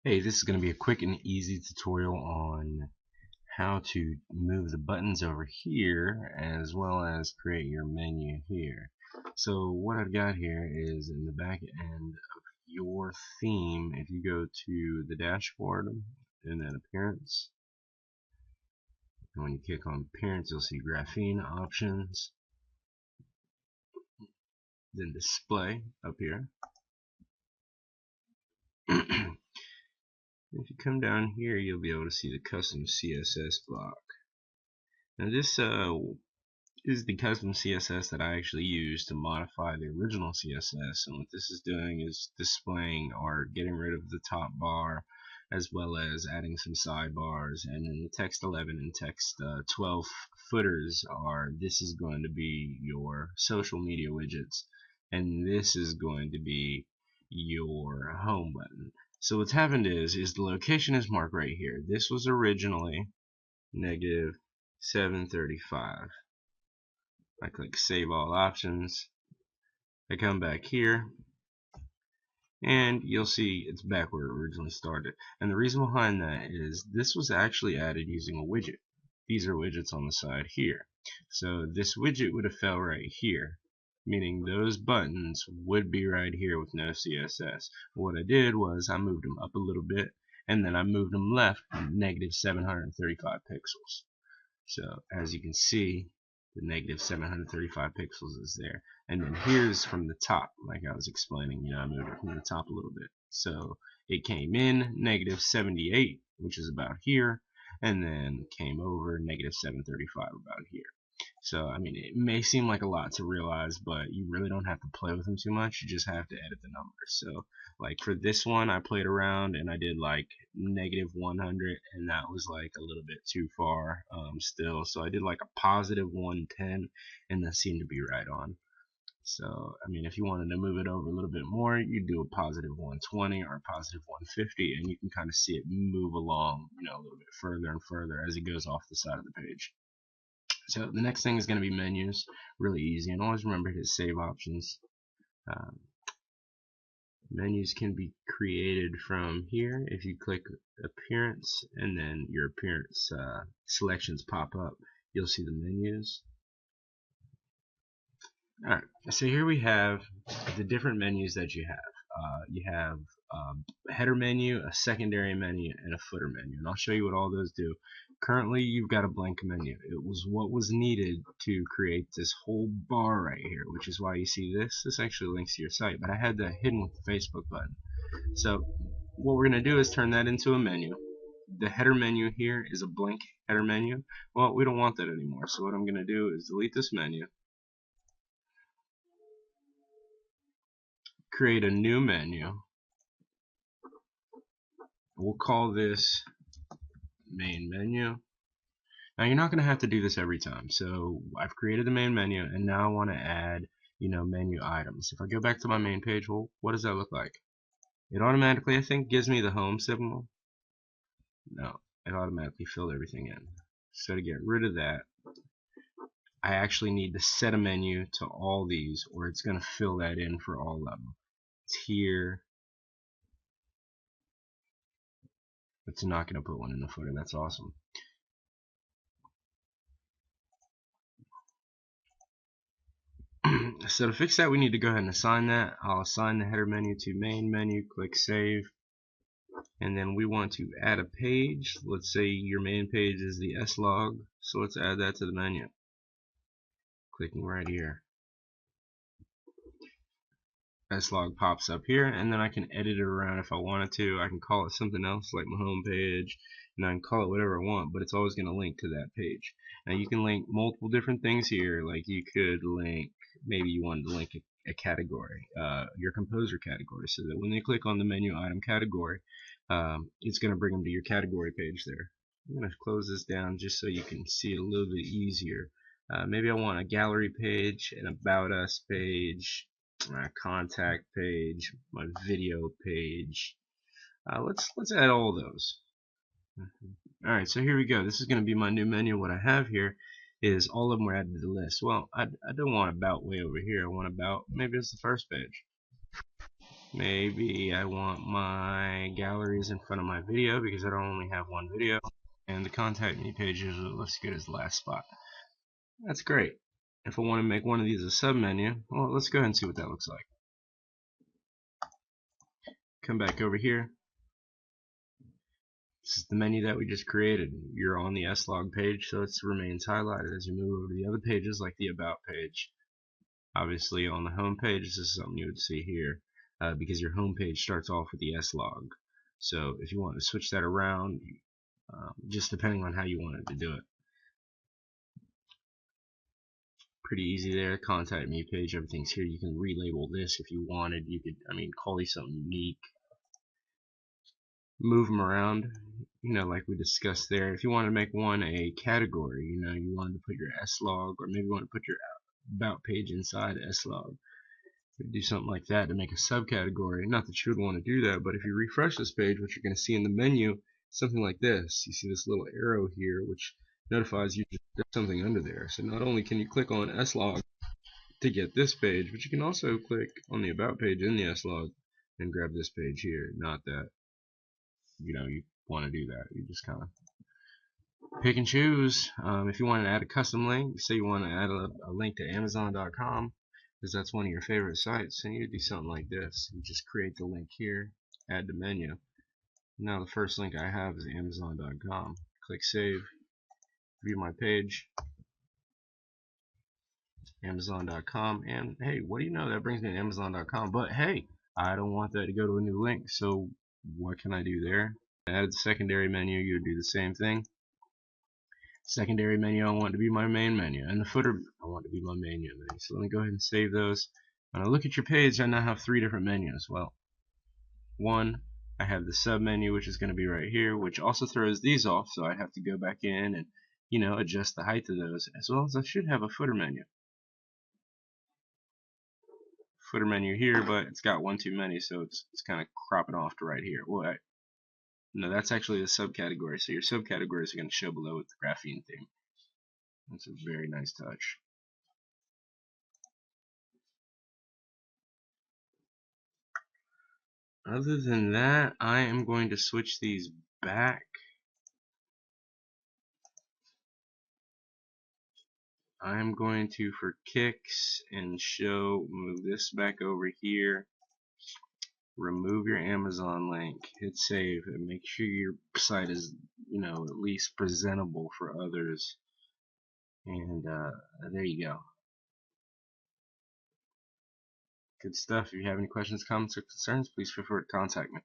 Hey, this is going to be a quick and easy tutorial on how to move the buttons over here as well as create your menu here. So what I've got here is in the back end of your theme. If you go to the dashboard and then appearance, and when you click on appearance you'll see graphene options, then display up here. If you come down here you'll be able to see the custom CSS block. Now this is the custom CSS that I actually use to modify the original CSS, and what this is doing is displaying or getting rid of the top bar as well as adding some sidebars, and then the text 11 and text 12 footers this is going to be your social media widgets, and this is going to be your home button. So what's happened is the location is marked right here. This was originally negative 735. I click save all options. I come back here and you'll see it's back where it originally started. And the reason behind that is this was actually added using a widget. These are widgets on the side here. So this widget would have fell right here, meaning those buttons would be right here with no CSS. What I did was I moved them up a little bit and then I moved them left negative 735 pixels. So as you can see, the negative 735 pixels is there. And then here's from the top, like I was explaining, I moved it from the top a little bit. So it came in negative 78, which is about here, and then came over negative 735 about here. So, I mean, it may seem like a lot to realize, but you really don't have to play with them too much. You just have to edit the numbers. So, like for this one, I played around and I did like negative 100, and that was like a little bit too far still. So I did like a positive 110, and that seemed to be right on. So, I mean, if you wanted to move it over a little bit more, you do a positive 120 or a positive 150, and you can kind of see it move along, a little bit further and further as it goes off the side of the page. So the next thing is going to be menus, really easy, and always remember to hit save options. Um, Menus can be created from here if you click appearance and then your appearance selections pop up. You'll see the menus. Alright, so here we have the different menus that you have. You have a header menu, a secondary menu, and a footer menu, and I'll show you what all those do. Currently you've got a blank menu. It was what was needed to create this whole bar right here, which is why you see this. This actually links to your site, but I had that hidden with the Facebook button. So what we're going to do is turn that into a menu. The header menu here is a blank header menu. Well, we don't want that anymore, so what I'm going to do is delete this menu, create a new menu. We'll call this main menu. Now you're not going to have to do this every time. So I've created the main menu and now I want to add, menu items. If I go back to my main page, well, what does that look like? It automatically, I think, gives me the home symbol. No, it automatically filled everything in. So to get rid of that, I actually need to set a menu to all these or it's going to fill that in for all of them. It's here. It's not going to put one in the footer. That's awesome. So to fix that, we need to go ahead and assign that. I'll assign the header menu to main menu, click save, and then we want to add a page. Let's say your main page is the slog, so let's add that to the menu. Clicking right here. Slog pops up here, and then I can edit it around if I wanted to. I can call it something else like my home page, and I can call it whatever I want, but it's always going to link to that page. Now you can link multiple different things here, like you could link, maybe you wanted to link a category, your composer category, so that when they click on the menu item category, it's going to bring them to your category page there. I'm going to close this down just so you can see it a little bit easier. Maybe I want a gallery page, an about us page, my contact page, my video page. Let's add all those. Alright, so here we go. This is going to be my new menu. What I have here is all of them are added to the list. Well, I don't want about way over here. I want about, maybe it's the first page. Maybe I want my galleries in front of my video because I don't only have one video. And the contact me page usually looks good as the last spot. That's great. If I want to make one of these a sub-menu, well, let's go ahead and see what that looks like. Come back over here. This is the menu that we just created. You're on the S-Log page, so it remains highlighted as you move over to the other pages like the About page. Obviously on the home page, this is something you would see here because your home page starts off with the S-Log. So if you want to switch that around, just depending on how you wanted to do it. Pretty easy there. Contact me page, everything's here. You can relabel this if you wanted. You could, call these something unique. Move them around, like we discussed there. If you want to make one a category, you wanted to put your S-Log, or maybe you want to put your About page inside S-Log. Do something like that to make a subcategory. Not that you would want to do that, but if you refresh this page, what you're going to see in the menu, something like this. You see this little arrow here, which notifies you there's something under there. So not only can you click on S-Log to get this page, but you can also click on the About page in the S-Log and grab this page here. Not that you want to do that. You just kind of pick and choose. If you want to add a custom link, say you want to add a link to Amazon.com, because that's one of your favorite sites, and you do something like this. You just create the link here, add the menu. Now the first link I have is Amazon.com. Click Save, view my page, Amazon.com, and hey, what do you know? That brings me to Amazon.com. But hey, I don't want that to go to a new link, so what can I do there? Add the secondary menu, you would do the same thing. Secondary menu I want to be my main menu, and the footer I want to be my main menu. So let me go ahead and save those. When I look at your page, I now have 3 different menus. Well, one, I have the sub menu, which is going to be right here, which also throws these off, so I have to go back in and adjust the height of those, as well as I should have a footer menu. Footer menu here, but it's got one too many, so it's kind of cropping off to right here. Well, no, that's actually the subcategory, so your subcategories are going to show below with the graphene theme. That's a very nice touch. Other than that, I am going to switch these back. I'm going to, for kicks and show, move this back over here. Remove your Amazon link, hit save, and make sure your site is, at least presentable for others. And there you go. Good stuff. If you have any questions, comments, or concerns, please feel free to contact me.